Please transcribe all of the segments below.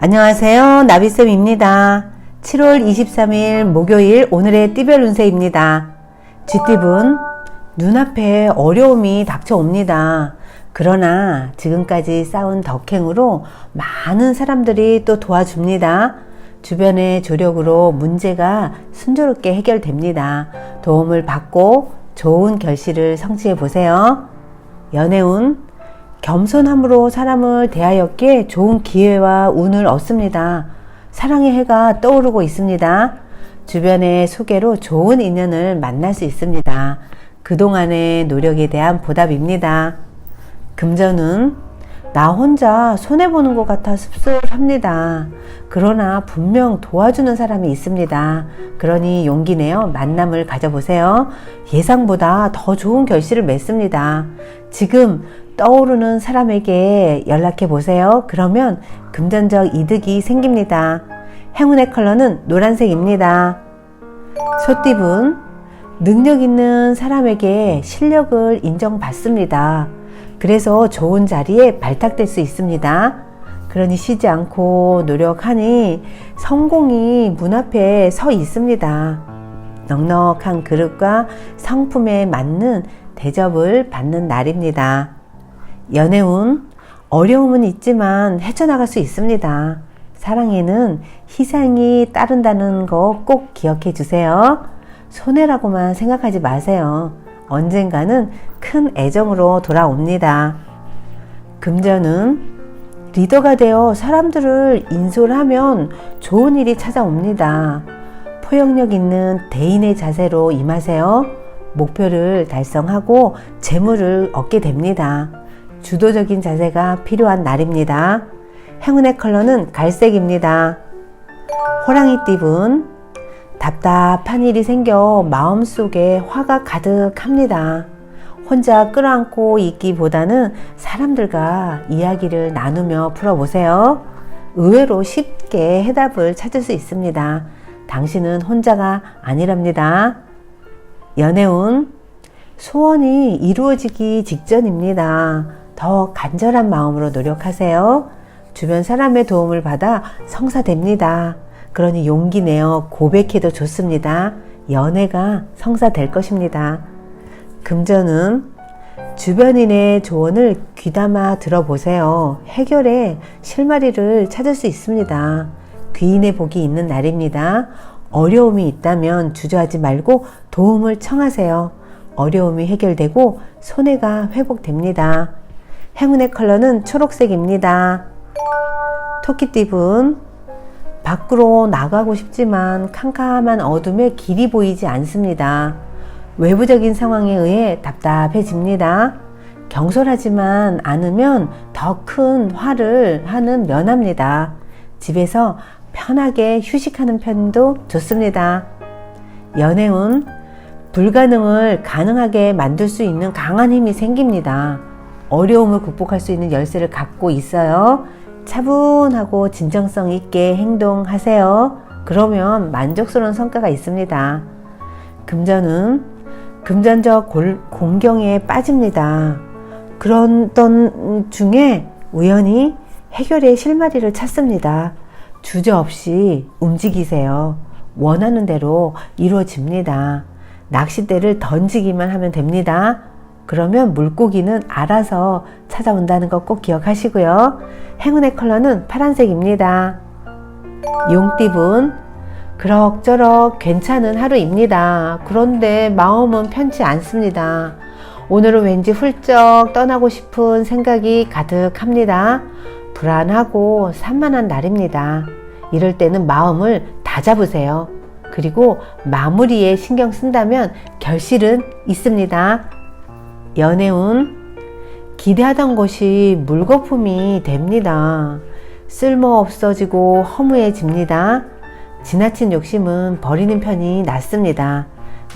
안녕하세요. 나비쌤입니다. 7월 23일 목요일 오늘의 띠별 운세입니다. 쥐띠분, 눈앞에 어려움이 닥쳐옵니다. 그러나 지금까지 쌓은 덕행으로 많은 사람들이 또 도와줍니다. 주변의 조력으로 문제가 순조롭게 해결됩니다. 도움을 받고 좋은 결실을 성취해 보세요. 연애운, 겸손함으로 사람을 대하였기에 좋은 기회와 운을 얻습니다. 사랑의 해가 떠오르고 있습니다. 주변의 소개로 좋은 인연을 만날 수 있습니다. 그동안의 노력에 대한 보답입니다. 금전운, 나 혼자 손해보는 것 같아 씁쓸합니다. 그러나 분명 도와주는 사람이 있습니다. 그러니 용기 내어 만남을 가져보세요. 예상보다 더 좋은 결실을 맺습니다. 지금 떠오르는 사람에게 연락해 보세요. 그러면 금전적 이득이 생깁니다. 행운의 컬러는 노란색입니다. 소띠분, 능력 있는 사람에게 실력을 인정받습니다. 그래서 좋은 자리에 발탁될 수 있습니다. 그러니 쉬지 않고 노력하니 성공이 문 앞에 서 있습니다. 넉넉한 그릇과 상품에 맞는 대접을 받는 날입니다. 연애운, 어려움은 있지만 헤쳐나갈 수 있습니다. 사랑에는 희생이 따른다는 거 꼭 기억해 주세요. 손해라고만 생각하지 마세요. 언젠가는 큰 애정으로 돌아옵니다. 금전은, 리더가 되어 사람들을 인솔하면 좋은 일이 찾아옵니다. 포용력 있는 대인의 자세로 임하세요. 목표를 달성하고 재물을 얻게 됩니다. 주도적인 자세가 필요한 날입니다. 행운의 컬러는 갈색입니다. 호랑이띠분, 답답한 일이 생겨 마음속에 화가 가득합니다. 혼자 끌어안고 있기보다는 사람들과 이야기를 나누며 풀어보세요. 의외로 쉽게 해답을 찾을 수 있습니다. 당신은 혼자가 아니랍니다. 연애운, 소원이 이루어지기 직전입니다. 더 간절한 마음으로 노력하세요. 주변 사람의 도움을 받아 성사됩니다. 그러니 용기 내어 고백해도 좋습니다. 연애가 성사될 것입니다. 금전은, 주변인의 조언을 귀담아 들어보세요. 해결에 실마리를 찾을 수 있습니다. 귀인의 복이 있는 날입니다. 어려움이 있다면 주저하지 말고 도움을 청하세요. 어려움이 해결되고 손해가 회복됩니다. 행운의 컬러는 초록색입니다. 토끼띠분, 밖으로 나가고 싶지만 캄캄한 어둠에 길이 보이지 않습니다. 외부적인 상황에 의해 답답해집니다. 경솔하지만 않으면 더 큰 화를 하는 면합니다. 집에서 편하게 휴식하는 편도 좋습니다. 연애운, 불가능을 가능하게 만들 수 있는 강한 힘이 생깁니다. 어려움을 극복할 수 있는 열쇠를 갖고 있어요. 차분하고 진정성 있게 행동하세요. 그러면 만족스러운 성과가 있습니다. 금전은, 금전적 공경에 빠집니다. 그러던 중에 우연히 해결의 실마리를 찾습니다. 주저없이 움직이세요. 원하는 대로 이루어집니다. 낚싯대를 던지기만 하면 됩니다. 그러면 물고기는 알아서 찾아온다는 거 꼭 기억하시고요. 행운의 컬러는 파란색입니다. 용띠분, 그럭저럭 괜찮은 하루입니다. 그런데 마음은 편치 않습니다. 오늘은 왠지 훌쩍 떠나고 싶은 생각이 가득합니다. 불안하고 산만한 날입니다. 이럴 때는 마음을 다잡으세요. 그리고 마무리에 신경 쓴다면 결실은 있습니다. 연애운, 기대하던 것이 물거품이 됩니다. 쓸모없어지고 허무해집니다. 지나친 욕심은 버리는 편이 낫습니다.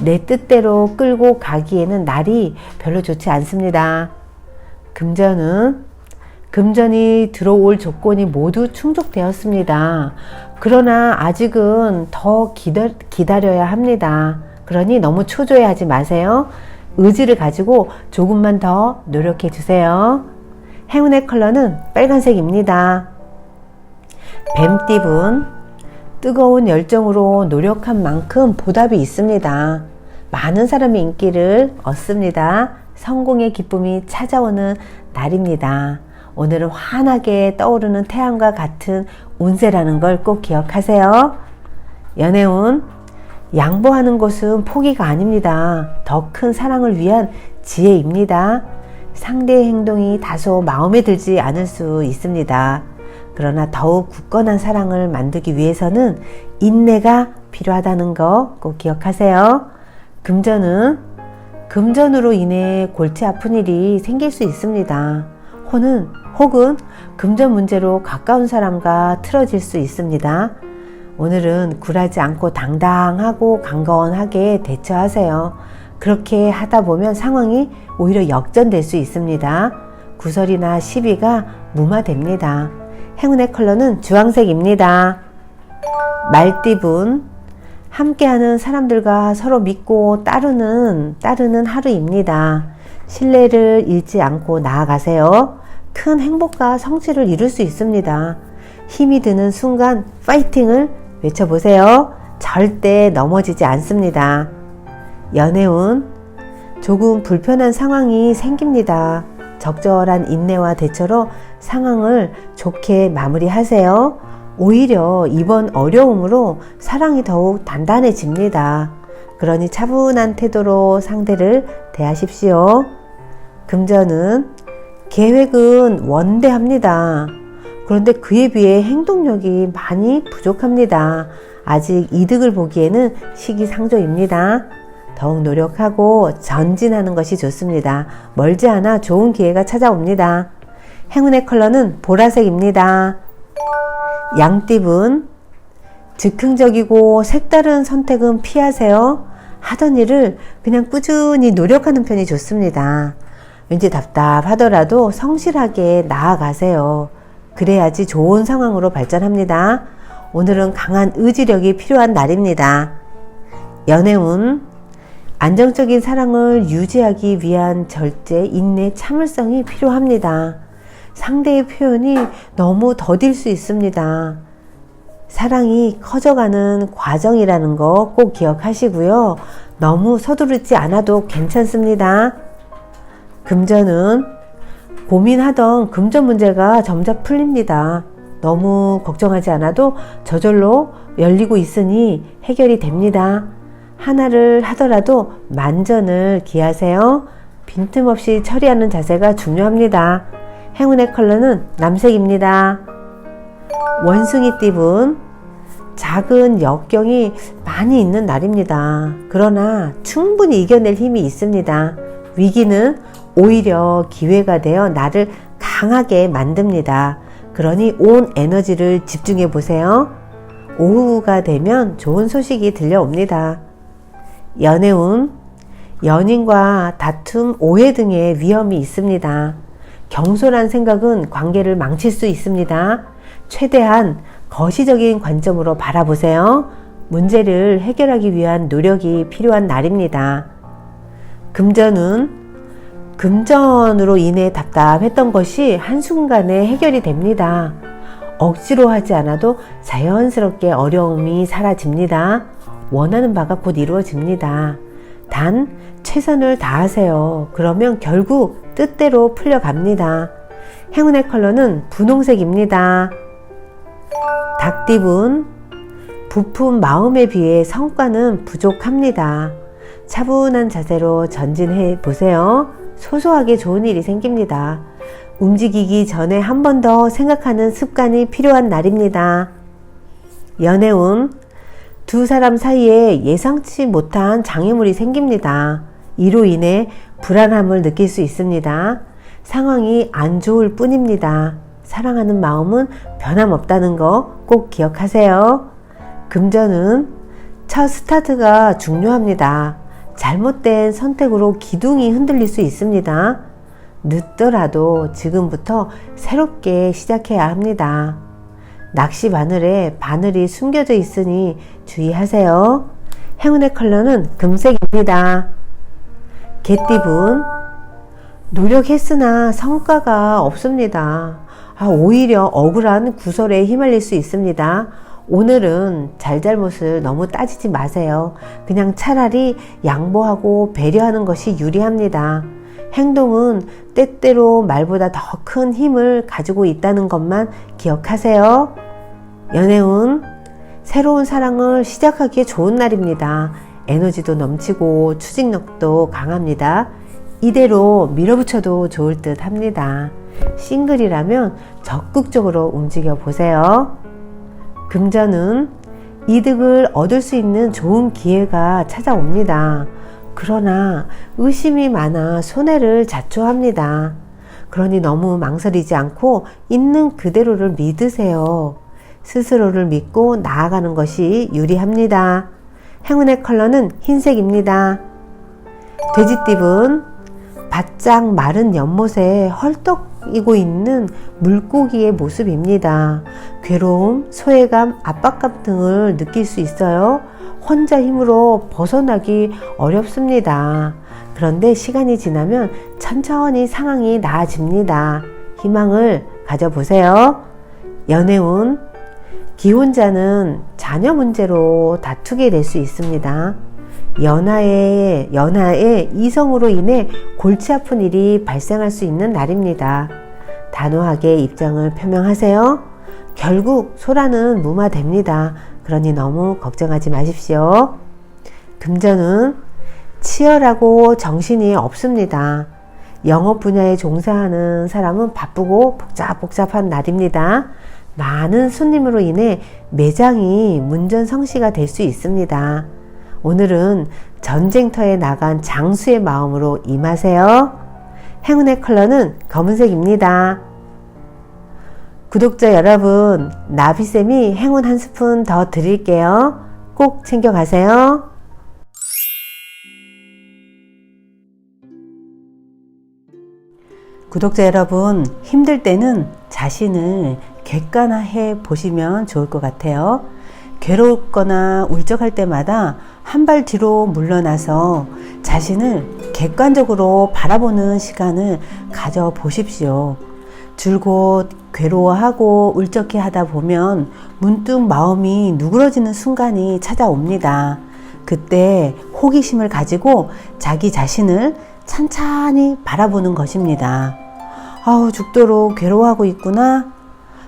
내 뜻대로 끌고 가기에는 날이 별로 좋지 않습니다. 금전은, 금전이 들어올 조건이 모두 충족되었습니다. 그러나 아직은 더 기다려야 합니다. 그러니 너무 초조해하지 마세요. 의지를 가지고 조금만 더 노력해 주세요. 행운의 컬러는 빨간색입니다. 뱀띠분, 뜨거운 열정으로 노력한 만큼 보답이 있습니다. 많은 사람의 인기를 얻습니다. 성공의 기쁨이 찾아오는 날입니다. 오늘은 환하게 떠오르는 태양과 같은 운세라는 걸 꼭 기억하세요. 연애운, 양보하는 것은 포기가 아닙니다. 더 큰 사랑을 위한 지혜입니다. 상대의 행동이 다소 마음에 들지 않을 수 있습니다. 그러나 더욱 굳건한 사랑을 만들기 위해서는 인내가 필요하다는 거 꼭 기억하세요. 금전은, 금전으로 인해 골치 아픈 일이 생길 수 있습니다. 혹은 금전 문제로 가까운 사람과 틀어질 수 있습니다. 오늘은 굴하지 않고 당당하고 강건하게 대처하세요. 그렇게 하다 보면 상황이 오히려 역전될 수 있습니다. 구설이나 시비가 무마됩니다. 행운의 컬러는 주황색입니다. 말띠분, 함께하는 사람들과 서로 믿고 따르는 하루입니다. 신뢰를 잃지 않고 나아가세요. 큰 행복과 성취를 이룰 수 있습니다. 힘이 드는 순간 파이팅을 외쳐보세요. 절대 넘어지지 않습니다. 연애운, 조금 불편한 상황이 생깁니다. 적절한 인내와 대처로 상황을 좋게 마무리하세요. 오히려 이번 어려움으로 사랑이 더욱 단단해집니다. 그러니 차분한 태도로 상대를 대하십시오. 금전은, 계획은 원대합니다. 그런데 그에 비해 행동력이 많이 부족합니다. 아직 이득을 보기에는 시기상조입니다. 더욱 노력하고 전진하는 것이 좋습니다. 멀지 않아 좋은 기회가 찾아옵니다. 행운의 컬러는 보라색입니다. 양띠분, 즉흥적이고 색다른 선택은 피하세요. 하던 일을 그냥 꾸준히 노력하는 편이 좋습니다. 왠지 답답하더라도 성실하게 나아가세요. 그래야지 좋은 상황으로 발전합니다. 오늘은 강한 의지력이 필요한 날입니다. 연애운, 안정적인 사랑을 유지하기 위한 절제, 인내, 참을성이 필요합니다. 상대의 표현이 너무 더딜 수 있습니다. 사랑이 커져가는 과정이라는 거 꼭 기억하시고요. 너무 서두르지 않아도 괜찮습니다. 금전은, 고민하던 금전 문제가 점점 풀립니다. 너무 걱정하지 않아도 저절로 열리고 있으니 해결이 됩니다. 하나를 하더라도 만전을 기하세요. 빈틈없이 처리하는 자세가 중요합니다. 행운의 컬러는 남색입니다. 원숭이띠분, 작은 역경이 많이 있는 날입니다. 그러나 충분히 이겨낼 힘이 있습니다. 위기는 오히려 기회가 되어 나를 강하게 만듭니다. 그러니 온 에너지를 집중해 보세요. 오후가 되면 좋은 소식이 들려옵니다. 연애운, 연인과 다툼, 오해 등의 위험이 있습니다. 경솔한 생각은 관계를 망칠 수 있습니다. 최대한 거시적인 관점으로 바라보세요. 문제를 해결하기 위한 노력이 필요한 날입니다. 금전은, 금전으로 인해 답답했던 것이 한순간에 해결이 됩니다. 억지로 하지 않아도 자연스럽게 어려움이 사라집니다. 원하는 바가 곧 이루어집니다. 단 최선을 다하세요. 그러면 결국 뜻대로 풀려갑니다. 행운의 컬러는 분홍색입니다. 닭띠분, 부푼 마음에 비해 성과는 부족합니다. 차분한 자세로 전진해 보세요. 소소하게 좋은 일이 생깁니다. 움직이기 전에 한 번 더 생각하는 습관이 필요한 날입니다. 연애운, 두 사람 사이에 예상치 못한 장애물이 생깁니다. 이로 인해 불안함을 느낄 수 있습니다. 상황이 안 좋을 뿐입니다. 사랑하는 마음은 변함없다는 거 꼭 기억하세요. 금전은, 첫 스타트가 중요합니다. 잘못된 선택으로 기둥이 흔들릴 수 있습니다. 늦더라도 지금부터 새롭게 시작해야 합니다. 낚시 바늘에 바늘이 숨겨져 있으니 주의하세요. 행운의 컬러는 금색입니다. 개띠분, 노력했으나 성과가 없습니다. 오히려 억울한 구설에 휘말릴 수 있습니다. 오늘은 잘잘못을 너무 따지지 마세요. 그냥 차라리 양보하고 배려하는 것이 유리합니다. 행동은 때때로 말보다 더 큰 힘을 가지고 있다는 것만 기억하세요. 연애운, 새로운 사랑을 시작하기에 좋은 날입니다. 에너지도 넘치고 추진력도 강합니다. 이대로 밀어붙여도 좋을 듯 합니다. 싱글이라면 적극적으로 움직여 보세요. 금전은 이득을 얻을 수 있는 좋은 기회가 찾아옵니다. 그러나 의심이 많아 손해를 자초합니다. 그러니 너무 망설이지 않고 있는 그대로를 믿으세요. 스스로를 믿고 나아가는 것이 유리합니다. 행운의 컬러는 흰색입니다. 돼지띠분, 바짝 마른 연못에 헐떡이고 있는 물고기의 모습입니다. 괴로움, 소외감, 압박감 등을 느낄 수 있어요. 혼자 힘으로 벗어나기 어렵습니다. 그런데 시간이 지나면 천천히 상황이 나아집니다. 희망을 가져보세요. 연애운, 기혼자는 자녀 문제로 다투게 될 수 있습니다. 연하의 이성으로 인해 골치 아픈 일이 발생할 수 있는 날입니다. 단호하게 입장을 표명하세요. 결국 소란은 무마됩니다. 그러니 너무 걱정하지 마십시오. 금전은 치열하고 정신이 없습니다. 영업 분야에 종사하는 사람은 바쁘고 복잡한 날입니다. 많은 손님으로 인해 매장이 문전성시가 될 수 있습니다. 오늘은 전쟁터에 나간 장수의 마음으로 임하세요. 행운의 컬러는 검은색입니다. 구독자 여러분, 나비쌤이 행운 한 스푼 더 드릴게요. 꼭 챙겨가세요. 구독자 여러분, 힘들 때는 자신을 객관화해 보시면 좋을 것 같아요. 괴롭거나 울적할 때마다 한 발 뒤로 물러나서 자신을 객관적으로 바라보는 시간을 가져보십시오. 줄곧 괴로워하고 울적해 하다 보면 문득 마음이 누그러지는 순간이 찾아옵니다. 그때 호기심을 가지고 자기 자신을 찬찬히 바라보는 것입니다. 죽도록 괴로워하고 있구나.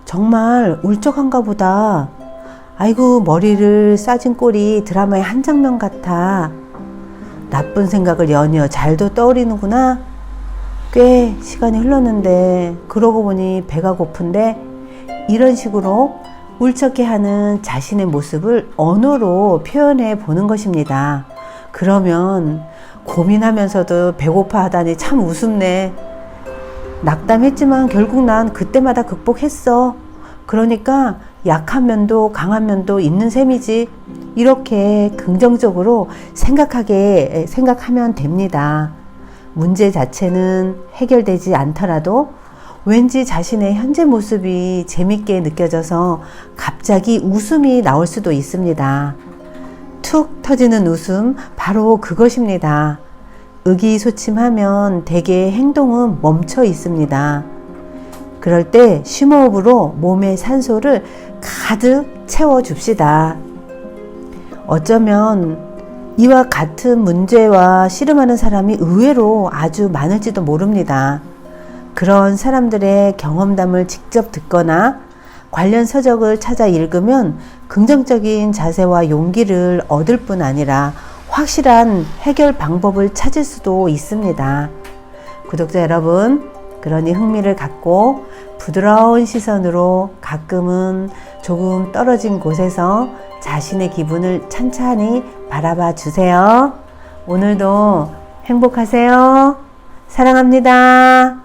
정말 울적한가 보다. 아이고, 머리를 싸진 꼴이 드라마의 한 장면 같아. 나쁜 생각을 연이어 잘도 떠오르는구나. 꽤 시간이 흘렀는데 그러고 보니 배가 고픈데, 이런 식으로 울적해하는 자신의 모습을 언어로 표현해 보는 것입니다. 그러면 고민하면서도 배고파 하다니 참 우습네. 낙담했지만 결국 난 그때마다 극복했어. 그러니까 약한 면도 강한 면도 있는 셈이지. 이렇게 긍정적으로 생각하면 됩니다. 문제 자체는 해결되지 않더라도 왠지 자신의 현재 모습이 재밌게 느껴져서 갑자기 웃음이 나올 수도 있습니다. 툭 터지는 웃음, 바로 그것입니다. 의기소침하면 대개 행동은 멈춰 있습니다. 그럴 때 심호흡으로 몸의 산소를 가득 채워줍시다. 어쩌면 이와 같은 문제와 씨름하는 사람이 의외로 아주 많을지도 모릅니다. 그런 사람들의 경험담을 직접 듣거나 관련 서적을 찾아 읽으면 긍정적인 자세와 용기를 얻을 뿐 아니라 확실한 해결 방법을 찾을 수도 있습니다. 구독자 여러분, 그러니 흥미를 갖고 부드러운 시선으로 가끔은 조금 떨어진 곳에서 자신의 기분을 찬찬히 바라봐 주세요. 오늘도 행복하세요. 사랑합니다.